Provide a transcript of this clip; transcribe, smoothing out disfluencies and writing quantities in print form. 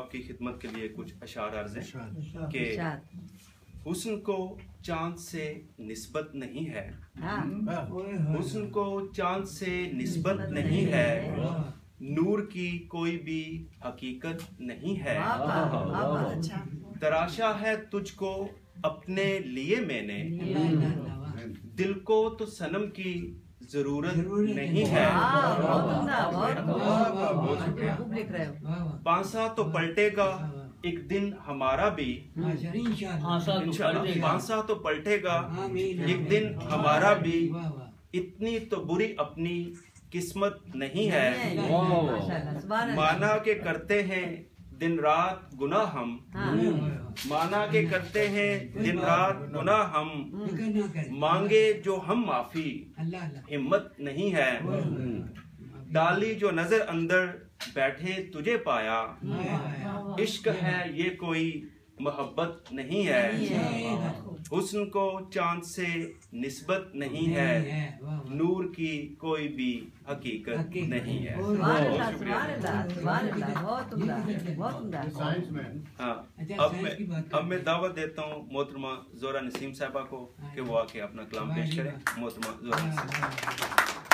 आपकी खिदमत के लिए कुछ अशार अर्ज़ हैं कि हुस्न को चांद से निस्बत नहीं है, हुस्न को चांद से निस्बत नहीं है, नूर की कोई भी हकीकत नहीं है। तराशा है तुझको अपने लिए मैंने, दिल को तो सनम की जरूरत नहीं है। पांसा तो पलटेगा एक दिन हमारा भी, पांसा तो पलटेगा एक दिन हमारा भी, इतनी तो बुरी अपनी किस्मत नहीं है। माना के करते हैं दिन रात गुनाह हम, माना के करते हैं दिन रात गुनाह हम, मांगे जो हम माफी हिम्मत नहीं है। डाली जो नजर अंदर बैठे तुझे पाया, इश्क है ये कोई मोहब्बत नहीं है। हुस्न को चांद से निस्बत नहीं है, नूर की कोई भी हकीकत नहीं है। हाँ, अब मैं दावत देता हूँ मोहतरमा जोहरा नसीम साहिबा को कि वो आके अपना कलाम पेश करें। मोहतरमा जोहरा नसीम।